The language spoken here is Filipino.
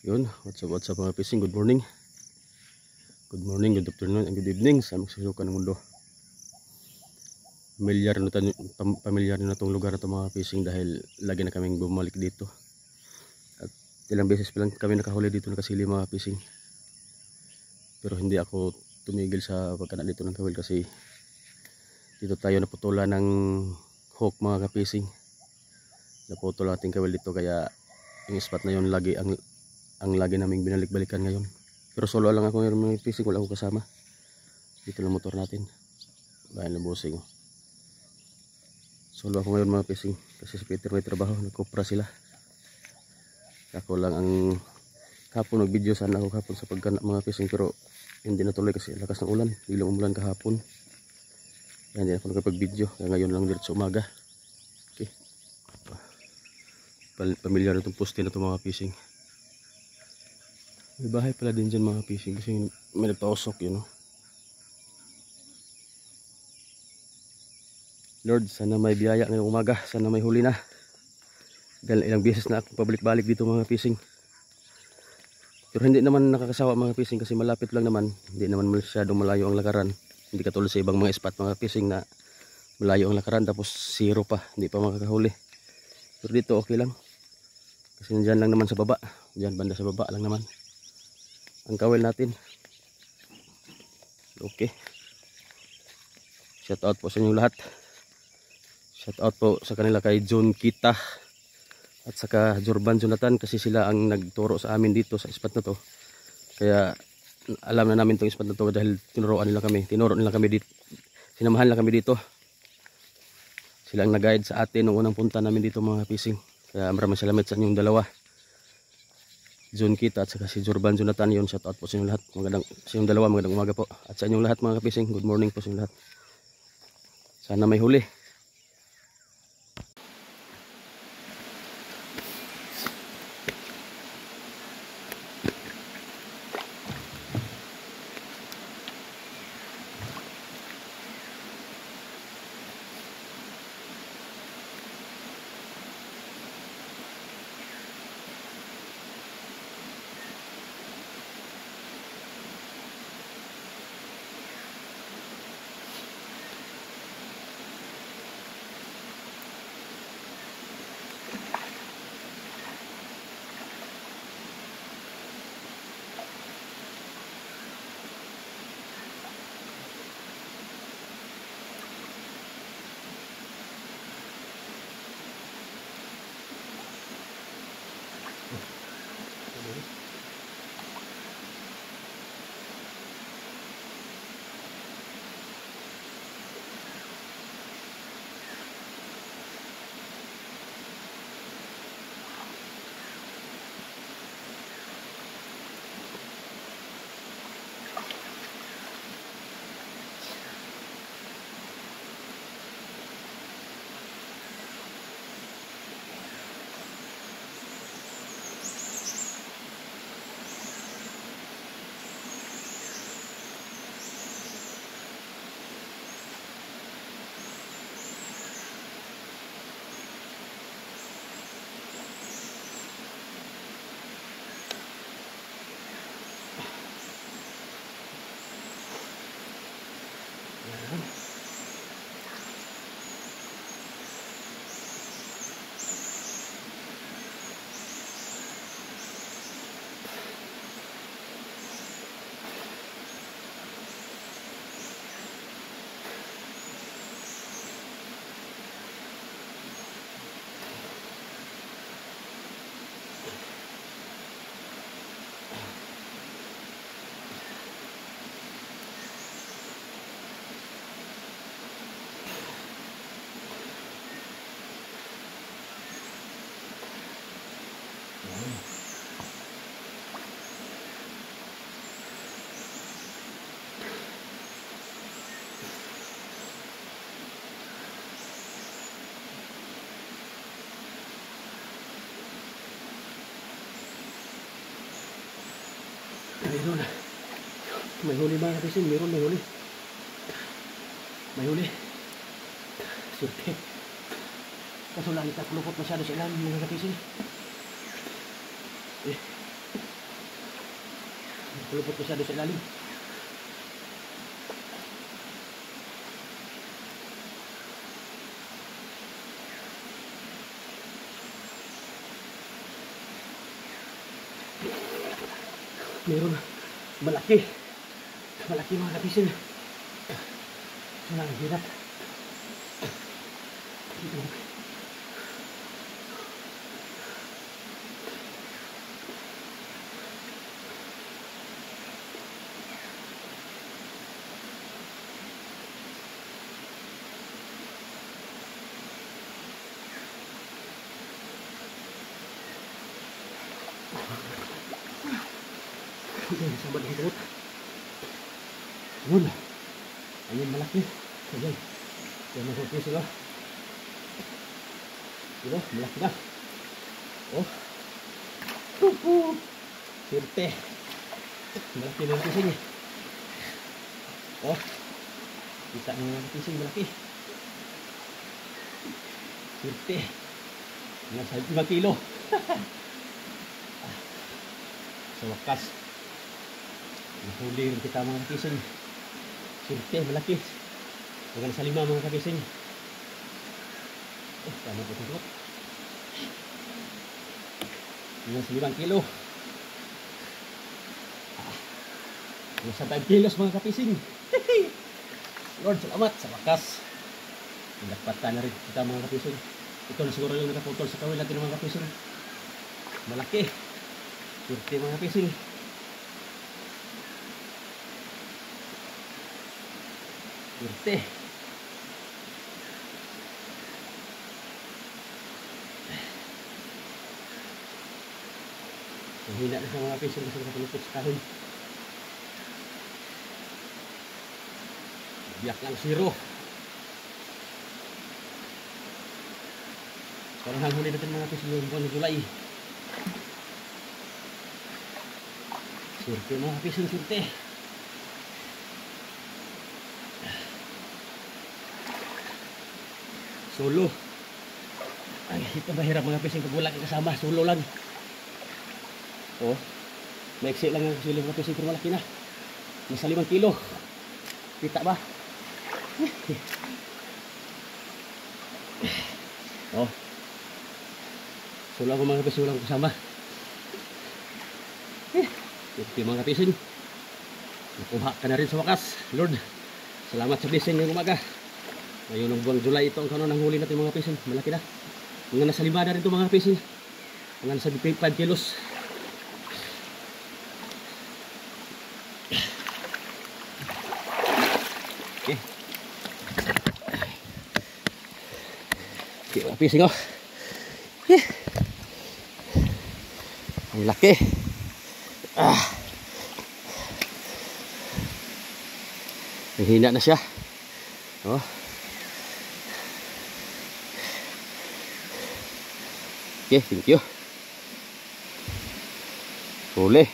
Yun, what's up mga fishing, good morning, good afternoon, and good evening sa magsusukan ng mundo. Pamilyar na itong lugar na ito mga fishing dahil lagi na kaming bumalik dito. At ilang beses pa lang kami nakahuli dito nakasili mga fishing. Pero hindi ako tumigil sa pagkana dito ng kawil kasi dito tayo naputulan ng hook mga fishing. Naputol natin kawil dito kaya yung spot na yun lagi ang lagi naming binalik-balikan ngayon. Pero solo lang ako ngayon mga fishing, wala akong kasama. Dito lang motor natin. Bayan na busing. Solo ako ngayon mga fishing kasi si Peter may trabaho, nagkopra sila. Ako lang ang kahapon nag-video sana ako kahapon sa pagkana mga fishing pero hindi natuloy kasi lakas ng ulan. Biglang umulan kahapon. Kaya hindi ako nakapag-video. Kaya ngayon lang diretso umaga. Okay. Pamilyar itong poste na ito mga fishing. May bahay pala din dyan mga fishing kasi may nagpausok yun. Lord, sana may biyaya ngayong umaga, sana may huli na. Dahil ilang beses na akong pabalik-balik dito mga fishing. Pero hindi naman nakakasawa mga fishing kasi malapit lang naman. Hindi naman masyadong malayo ang lakaran. Hindi katulad sa ibang mga spot mga fishing na malayo ang lakaran tapos zero pa, hindi pa makakahuli. Pero dito okay lang. Kasi nandyan lang naman sa baba. Diyan banda sa baba lang naman ang kawil natin. Okay. Shout out po sa inyong lahat. Shout out po sa kanila kay John Kita at saka Jorban Jonathan kasi sila ang nagturo sa amin dito sa spot na to. Kaya alam na namin tong spot na to dahil tinuro nila kami dito. Sinamahan lang kami dito. Sila ang nag-guide sa atin nung unang punta namin dito mga fishing. Kaya maraming salamat sa inyong dalawa. John Kita at saka si Jorban Jonathan, yun, shout out po sa inyong lahat. Sa inyong dalawa, magandang umaga po. At sa inyong lahat mga kapising, good morning po sa inyong lahat. Sana may huli. Mayroon. May huli mga kapising. May huli. May huli. Surte. Kaso lang itakulukot masyado sa ilan mga kapising. Pulupot ko siya doon sa ilalim. Meron malaki mga kapisin. Ito lang ang hirap. Ayan, sama ng hikot. Yun. Ayan, malaki. Ayan. Ayan, masukli sila. Diba? Malaki na. Oh. Sirte. Malaki na pising. Oh. Kita na ng pising, malaki. Sirte. Nasa 5 kilo. Sa wakas. Nahuli rin kita mga kapising. Sirte, malaki. Huwag na sa 5 mga kapising. Tama po ito. Nasa 5 kilo. Nasa 5 kilos mga kapising. Lord, salamat sa wakas. Nagpata na rin kita mga kapising. Ito na siguro yung nakaputol sa kawil natin mga kapising. Malaki. Sirte mga kapising. Sirte. Mahina na sa mga pisong kasi nakapulupot sa kahon. Biyak lang 0. Parang hanghuli natin mga pisong yung buwan ng July. Sirte mga pisong, sirte. Solo. Ay, ito mahirap mga pising pag wala kang kasama. Solo lang. Oh, maiksi lang ang sili mga pising pero malaki na. Nasa 5 kilo. Kita ba? Oh. Solo ako mga pising, walang kasama. Ito mga pising. Nakuha ka na rin sa wakas. Lord, salamat sa blessing ngayong umaga. Ngayon ng buwang July ito ang kanon ng huli natin mga pising. Malaki na. Mga nasa 5 na rin ito mga pising. Mga nasa 5 kilos. Okay. Okay mga pising oh. Ang laki. Nahina na siya. Oh. Okay, thank you. Boleh.